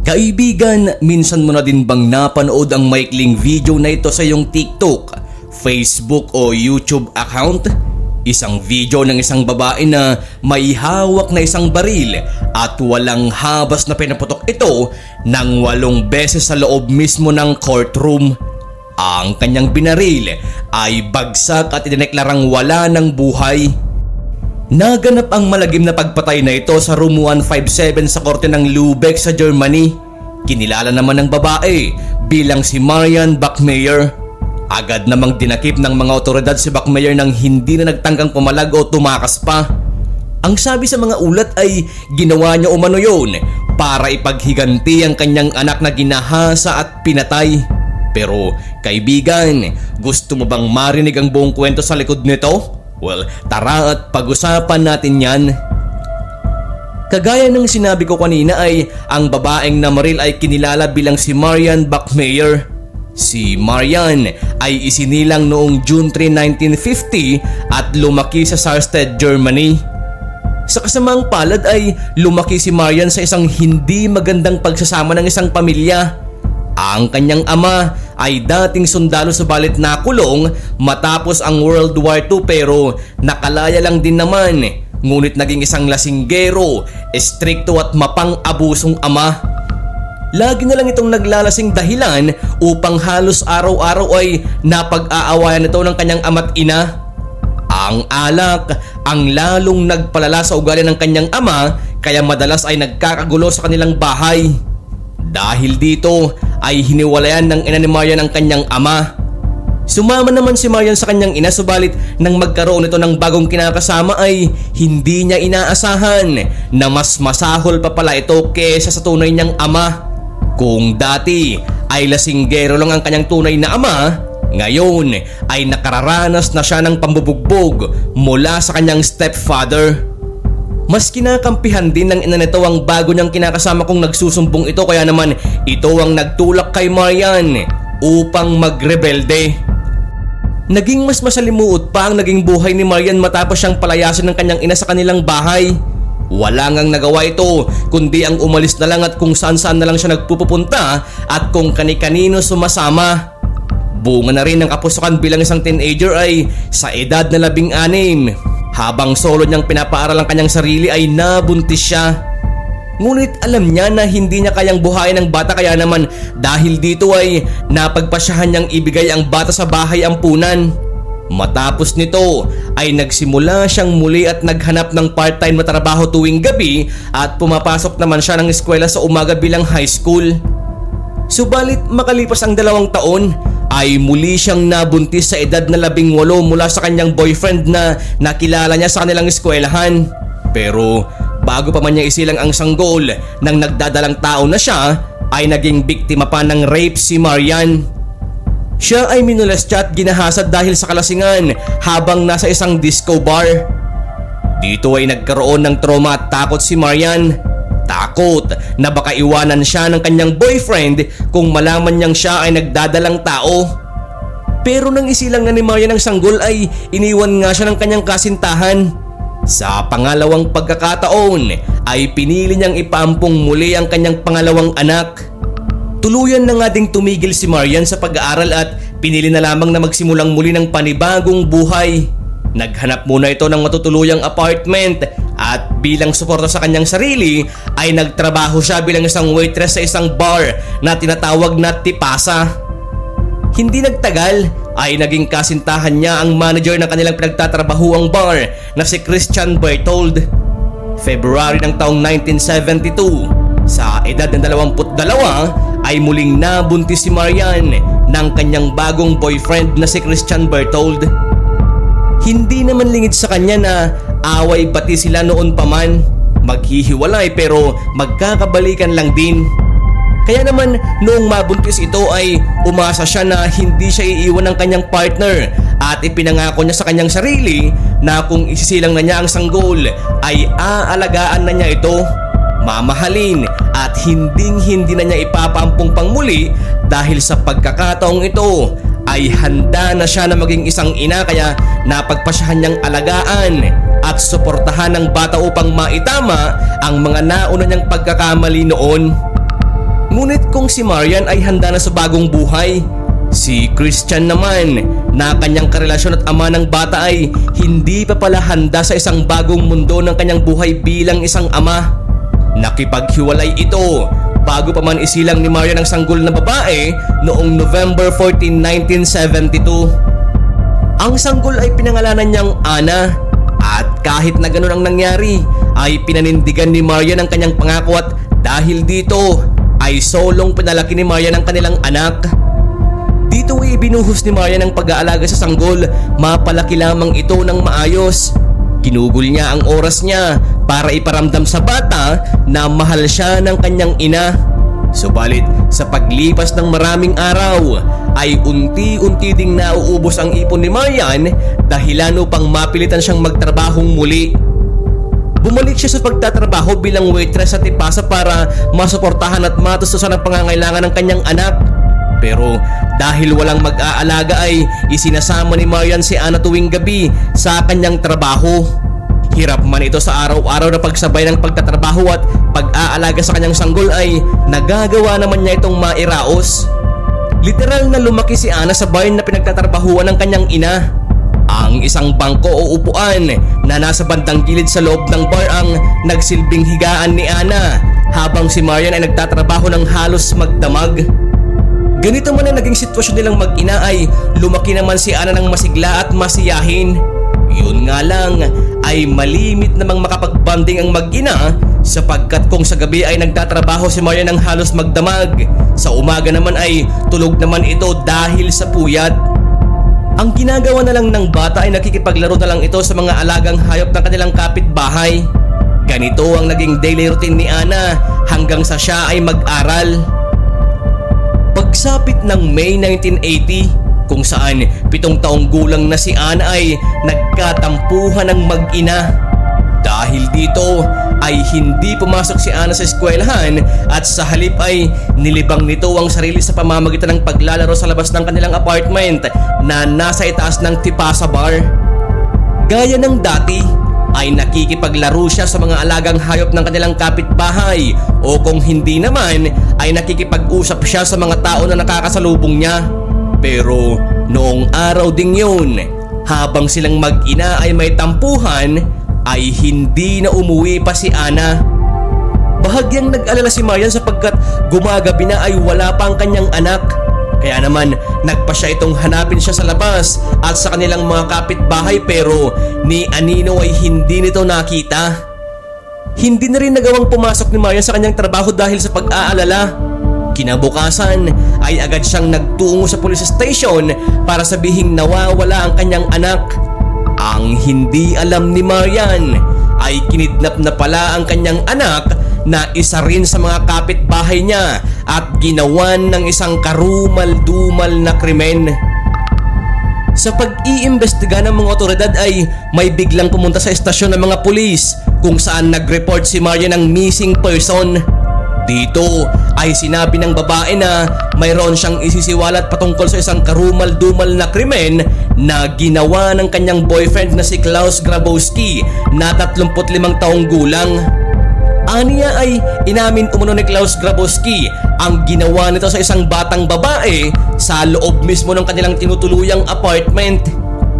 Kaibigan, minsan mo na din bang napanood ang maikling video na ito sa iyong TikTok, Facebook o YouTube account? Isang video ng isang babae na may hawak na isang baril at walang habas na pinaputok ito ng 8 beses sa loob mismo ng courtroom. Ang kanyang binaril ay bagsak at idineklarang wala ng buhay. Naganap ang malagim na pagpatay na ito sa room 157 sa korte ng Lübeck sa Germany. Kinilala naman ng babae bilang si Marian Bachmeier. Agad namang dinakip ng mga otoridad si Bachmeier nang hindi na nagtanggang pumalag o tumakas pa. Ang sabi sa mga ulat ay ginawa niya umano yun para ipaghiganti ang kanyang anak na ginahasa at pinatay. Pero kaibigan, gusto mo bang marinig ang buong kwento sa likod nito? Well, tara at pag-usapan natin yan. Kagaya ng sinabi ko kanina ay ang babaeng namaril ay kinilala bilang si Marian Bachmeier. Si Marian ay isinilang noong June 3, 1950 at lumaki sa Sarstedt, Germany. Sa kasamang palad ay lumaki si Marian sa isang hindi magandang pagsasama ng isang pamilya. Ang kanyang ama ay dating sundalo subalit nakulong matapos ang World War II pero nakalaya lang din naman. Ngunit naging isang lasinggero, estrikto at mapang-abusong ama. Lagi na lang itong naglalasing dahilan upang halos araw-araw ay napag-aawayan ito ng kanyang ama't ina. Ang alak ang lalong nagpalala sa ugali ng kanyang ama kaya madalas ay nagkakagulo sa kanilang bahay. Dahil dito ay hiniwalayan ng ina ni Marian ang kanyang ama. Sumama naman si Marian sa kanyang ina subalit nang magkaroon ito ng bagong kinakasama ay hindi niya inaasahan na mas masahol pa pala ito kesa sa tunay niyang ama. Kung dati ay lasinggero lang ang kanyang tunay na ama, ngayon ay nakararanas na siya ng pambubugbog mula sa kanyang stepfather. Mas kinakampihan din ng ina nito ang bago niyang kinakasama kung nagsusumbong ito kaya naman ito ang nagtulak kay Marian upang magrebelde. Naging mas masalimuot pa ang naging buhay ni Marian matapos siyang palayasin ng kanyang ina sa kanilang bahay. Wala ngang nagawa ito kundi ang umalis na lang at kung saan-saan na lang siya nagpupunta at kung kani-kanino sumasama. Bunga na rin ng kapusukan bilang isang teenager ay sa edad na 16. Habang solo niyang pinapaaral ang kanyang sarili ay nabuntis siya. Ngunit alam niya na hindi niya kayang buhayin ang bata kaya naman dahil dito ay napagpasyahan niyang ibigay ang bata sa bahay ampunan. Matapos nito ay nagsimula siyang muli at naghanap ng part-time na trabaho tuwing gabi at pumapasok naman siya ng eskwela sa umaga bilang high school. Subalit makalipas ang 2 taon ay muli siyang nabuntis sa edad na 18 mula sa kanyang boyfriend na nakilala niya sa kanilang eskwelahan. Pero bago pa man niya isilang ang sanggol ng nagdadalang tao na siya ay naging biktima pa ng rape si Marian. Siya ay minolestya at ginahasad dahil sa kalasingan habang nasa isang disco bar. Dito ay nagkaroon ng trauma at takot si Marian. Takot na baka iwanan siya ng kanyang boyfriend kung malaman niyang siya ay nagdadalang tao. Pero nang isilang na ni Marian ang sanggol ay iniwan nga siya ng kanyang kasintahan. Sa pangalawang pagkakataon ay pinili niyang ipaampong muli ang kanyang pangalawang anak. Tuluyan na nga ding tumigil si Marian sa pag-aaral at pinili na lamang na magsimulang muli ng panibagong buhay. Naghanap muna ito ng matutuluyang apartment at bilang suporta sa kanyang sarili ay nagtrabaho siya bilang isang waitress sa isang bar na tinatawag na Tipasa. Hindi nagtagal ay naging kasintahan niya ang manager ng kanilang pinagtatrabahuang bar na si Christian Berthold. February ng taong 1972, sa edad ng 22 ay muling nabuntis si Marian ng kanyang bagong boyfriend na si Christian Berthold. Hindi naman lingid sa kanya na away pati sila noon pa man. Maghihiwalay pero magkakabalikan lang din. Kaya naman noong mabuntis ito ay umasa siya na hindi siya iiwan ng kanyang partner at ipinangako niya sa kanyang sarili na kung isisilang na niya ang sanggol ay aalagaan na niya ito, mamahalin at hindi na niya ipapampung pangmuli dahil sa pagkakataong ito ay handa na siya na maging isang ina kaya napagpasyahan niyang alagaan at suportahan ng bata upang maitama ang mga nauna niyang pagkakamali noon. Ngunit kung si Marian ay handa na sa bagong buhay, si Christian naman na kanyang karelasyon at ama ng bata ay hindi pa pala handa sa isang bagong mundo ng kanyang buhay bilang isang ama. Nakipaghiwalay ito bago pa man isilang ni Marian ang sanggol na babae noong November 14, 1972. Ang sanggol ay pinangalanan niyang Ana, at kahit na ganun ang nangyari ay pinanindigan ni Marian ang kanyang pangako, at dahil dito ay solong pinalaki ni Marian ang kanilang anak. Dito ay binuhos ni Marian ang pag-aalaga sa sanggol, mapalaki lamang ito ng maayos. Ginugol niya ang oras niya para iparamdam sa bata na mahal siya ng kanyang ina. Subalit sa paglipas ng maraming araw ay unti-unti ding nauubos ang ipon ni Marian, dahilan upang mapilitan siyang magtrabahong muli. Bumalik siya sa pagtatrabaho bilang waitress sa Tipasa para masuportahan at matustusan ang pangangailangan ng kanyang anak. Pero dahil walang mag-aalaga ay isinasama ni Marian si Ana tuwing gabi sa kanyang trabaho. Hirap man ito sa araw-araw na pagsabay ng pagtatrabaho at pag-aalaga sa kanyang sanggol ay nagagawa naman niya itong mairaos. Literal na lumaki si Ana sa bar na pinagtatrabahuan ng kanyang ina. Ang isang bangko o upuan na nasa bandang gilid sa loob ng bar ang nagsilbing higaan ni Ana, habang si Marian ay nagtatrabaho ng halos magdamag. Ganito man ang naging sitwasyon nilang mag-ina ay lumaki naman si Ana ng masigla at masiyahin. Yun nga lang ay malimit namang makapag-bonding ang mag-ina, sapagkat kung sa gabi ay nagtatrabaho si Marian ng halos magdamag, sa umaga naman ay tulog naman ito dahil sa puyat. Ang ginagawa na lang ng bata ay nakikipaglaro na lang ito sa mga alagang hayop ng kanilang kapitbahay. Ganito ang naging daily routine ni Ana hanggang sa siya ay mag-aral. Pagsapit ng May 1980, kung saan 7 taong gulang na si Ana ay nagkatampuhan ng mag-ina. Dahil dito ay hindi pumasok si Ana sa eskwelahan, at sa halip ay nilibang nito ang sarili sa pamamagitan ng paglalaro sa labas ng kanilang apartment na nasa itaas ng Tipasa Bar. Gaya ng dati ay nakikipaglaro siya sa mga alagang hayop ng kanilang kapitbahay, o kung hindi naman ay nakikipag-usap siya sa mga tao na nakakasalubong niya. Pero noong araw ding yun, habang silang mag-ina ay may tampuhan, ay hindi na umuwi pa si Ana. Bahagyang nag-alala si Marian sapagkat gumagabi na ay wala pa ang kanyang anak. Kaya naman nagpa siya itong hanapin siya sa labas at sa kanilang mga kapitbahay, pero ni anino ay hindi nito nakita. Hindi na rin nagawang pumasok ni Marian sa kanyang trabaho dahil sa pag-aalala. Kinabukasan ay agad siyang nagtungo sa police station para sabihing nawawala ang kanyang anak. Ang hindi alam ni Marian ay kinidnap na pala ang kanyang anak na isa rin sa mga kapitbahay niya at ginawan ng isang karumal-dumal na krimen. Sa pag-iimbestiga ng mga otoridad ay may biglang pumunta sa estasyon ng mga pulis, kung saan nag-report si Marian ng missing person. Dito ay sinabi ng babae na mayroon siyang isisiwalat patungkol sa isang karumal-dumal na krimen na ginawa ng kanyang boyfriend na si Klaus Grabowski na 35 taong gulang. Aniya ay inamin umano ni Klaus Grabowski ang ginawa nito sa isang batang babae sa loob mismo ng kanilang tinutuluyang apartment.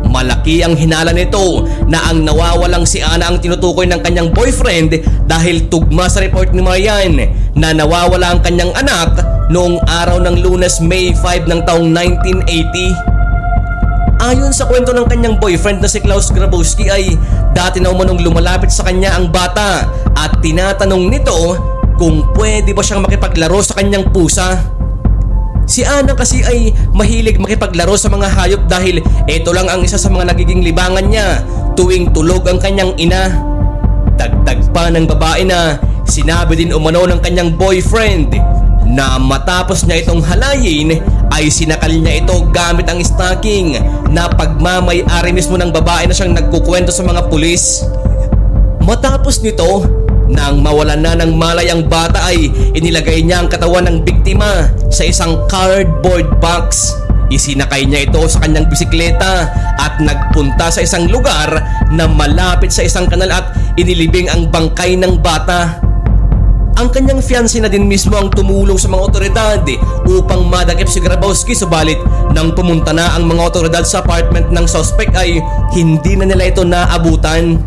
Malaki ang hinala nito na ang nawawalang si Ana ang tinutukoy ng kanyang boyfriend dahil tugma sa report ni Marian na nawawala ang kanyang anak noong araw ng Lunes, May 5 ng taong 1980. Ayon sa kwento ng kanyang boyfriend na si Klaus Grabowski ay dati na umanong lumalapit sa kanya ang bata at tinatanong nito kung pwede ba siyang makipaglaro sa kanyang pusa. Si Ana kasi ay mahilig makipaglaro sa mga hayop dahil ito lang ang isa sa mga nagiging libangan niya tuwing tulog ang kanyang ina. Dagdag pa ng babae na sinabi din umano ng kanyang boyfriend na matapos niya itong halayin ay sinakal niya ito gamit ang stocking na pagmamay-ari mismo ng babae na siyang nagkukwento sa mga pulis. Matapos nito, nang mawalan na ng malay ang bata ay inilagay niya ang katawan ng biktima sa isang cardboard box. Isinakay niya ito sa kanyang bisikleta at nagpunta sa isang lugar na malapit sa isang kanal at inilibing ang bangkay ng bata. Ang kanyang fiancé na din mismo ang tumulong sa mga otoridad upang madakip si Grabowski, subalit nang pumunta na ang mga otoridad sa apartment ng suspect ay hindi na nila ito naabutan.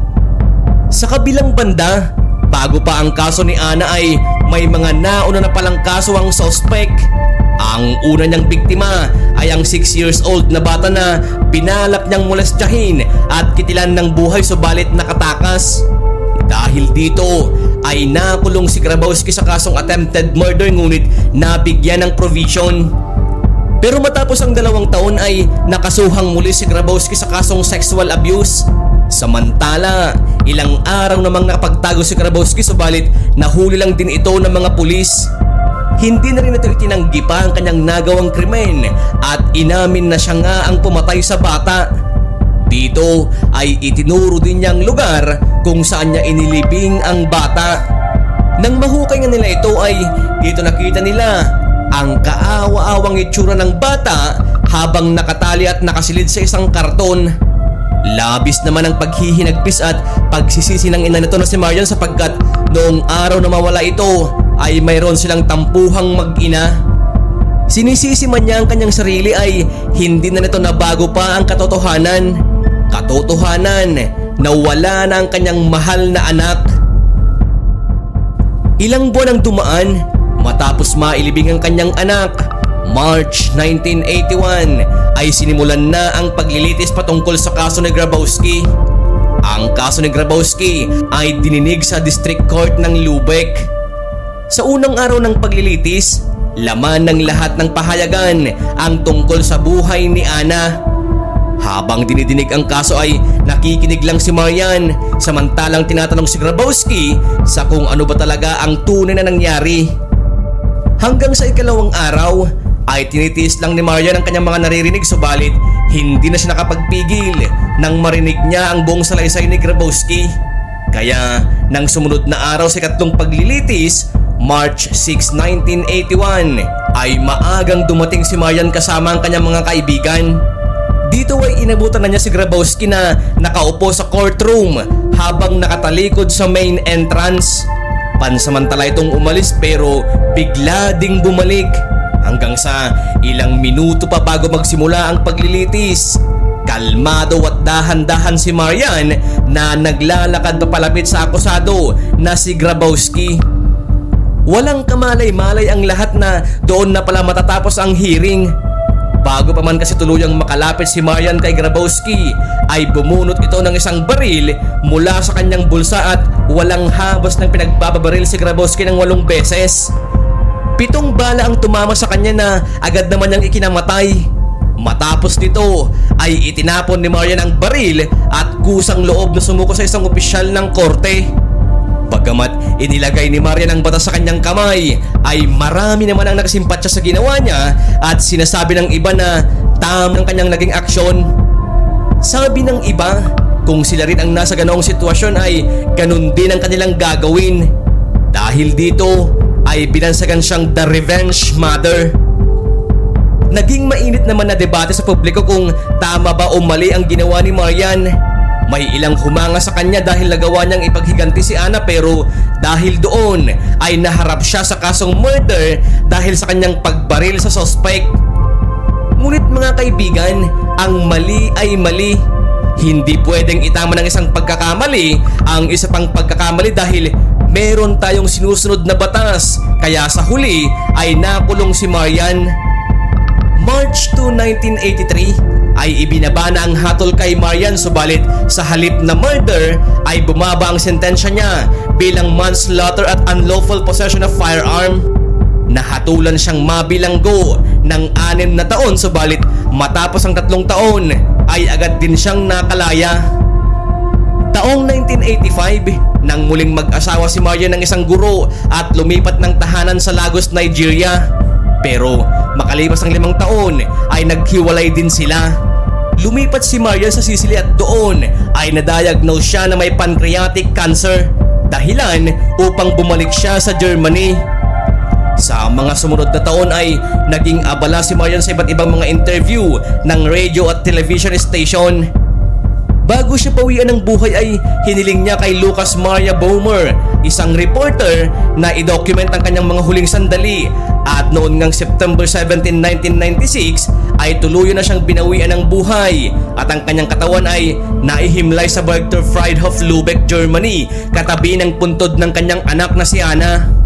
Sa kabilang banda, bago pa ang kaso ni Ana ay may mga nauna na palang kaso ang suspect. Ang una niyang biktima ay ang 6 years old na bata na binalak niyang molestyahin at kitilan ng buhay, subalit nakatakas. Dahil dito ay nakulong si Grabowski sa kasong attempted murder, ngunit nabigyan ng provision. Pero matapos ang 2 taon ay nakasuhang muli si Grabowski sa kasong sexual abuse. Samantala, ilang araw namang nakapagtago si Grabowski, subalit nahuli lang din ito ng mga pulis. Hindi na rin ito itinanggi pa ang kanyang nagawang krimen at inamin na siya nga ang pumatay sa bata. Dito ay itinuro din niyang lugar kung saan niya inilibing ang bata. Nang mahukay nga nila ito ay dito nakita nila ang kaawa-awang itsura ng bata habang nakatali at nakasilid sa isang karton. Labis naman ang paghihinagpis at pagsisisi ng ina nito na si Marian, sapagkat noong araw na mawala ito ay mayroon silang tampuhang mag-ina. Sinisisi man niya ang kanyang sarili ay hindi na nito nabago pa ang katotohanan. Katotohanan na wala na ang kanyang mahal na anak. Ilang buwan ang dumaan matapos mailibing ang kanyang anak. March 1981 ay sinimulan na ang paglilitis patungkol sa kaso ni Grabowski. Ang kaso ni Grabowski ay dininig sa District Court ng Lubek. Sa unang araw ng paglilitis, laman ng lahat ng pahayagan ang tungkol sa buhay ni Ana. Habang dinidinig ang kaso ay nakikinig lang si Marian, samantalang tinatanong si Grabowski sa kung ano ba talaga ang tunay na nangyari. Hanggang sa ikalawang araw ay tinitiis lang ni Marian ang kanyang mga naririnig, subalit hindi na siya nakapagpigil nang marinig niya ang buong salaysay ni Grabowski. Kaya nang sumunod na araw sa ikatlong paglilitis, March 6, 1981, ay maagang dumating si Marian kasama ang kanyang mga kaibigan. Dito ay inabutan na niya si Grabowski na nakaupo sa courtroom habang nakatalikod sa main entrance. Pansamantala itong umalis pero bigla ding bumalik hanggang sa ilang minuto pa bago magsimula ang paglilitis. Kalmado at dahan-dahan si Marian na naglalakad papalapit sa akusado na si Grabowski. Walang kamalay-malay ang lahat na doon na pala matatapos ang hearing. Bago pa man kasi tuluyang makalapit si Marian kay Grabowski ay bumunot ito ng isang baril mula sa kanyang bulsa at walang habas ng pinagbababaril si Grabowski ng 8 beses. 7 bala ang tumama sa kanya na agad naman niyang ikinamatay. Matapos nito ay itinapon ni Marian ang baril at kusang loob na sumuko sa isang opisyal ng korte. Bagamat inilagay ni Marian ang batas sa kanyang kamay, ay marami naman ang nakasimpatya sa ginawa niya at sinasabi ng iba na tama ang kanyang naging aksyon. Sabi ng iba, kung sila rin ang nasa ganoong sitwasyon ay ganun din ang kanilang gagawin. Dahil dito ay binansagan siyang the revenge mother. Naging mainit naman na debate sa publiko kung tama ba o mali ang ginawa ni Marian. May ilang humanga sa kanya dahil nagawa niyang ipaghiganti si Ana, pero dahil doon ay naharap siya sa kasong murder dahil sa kanyang pagbaril sa suspect. Ngunit mga kaibigan, ang mali ay mali. Hindi pwedeng itama ng isang pagkakamali ang isa pang pagkakamali dahil meron tayong sinusunod na batas. Kaya sa huli ay nakulong si Marian. March 2, 1983 ay ibinaba na ang hatol kay Marian, subalit sa halip na murder ay bumaba ang sentensya niya bilang manslaughter at unlawful possession of firearm. Nahatulan siyang mabilanggo ng 6 na taon, subalit matapos ang 3 taon ay agad din siyang nakalaya. Taong 1985 nang muling mag-asawa si Marian ng isang guro at lumipat ng tahanan sa Lagos, Nigeria. Pero makalipas ang 5 taon ay naghiwalay din sila. Lumipat si Marian sa Sicily at doon ay na-diagnose siya na may pancreatic cancer, dahilan upang bumalik siya sa Germany. Sa mga sumunod na taon ay naging abala si Marian sa iba't ibang mga interview ng radio at television station. Bago siya pawian ng buhay ay hiniling niya kay Lucas Maria Bomer, isang reporter, na i-document ang kanyang mga huling sandali, at noon ngang September 17, 1996 ay tuluyan na siyang binawian ng buhay at ang kanyang katawan ay naihimlay sa Bergdorf Friedhof, Lubeck, Germany, katabi ng puntod ng kanyang anak na si Anna.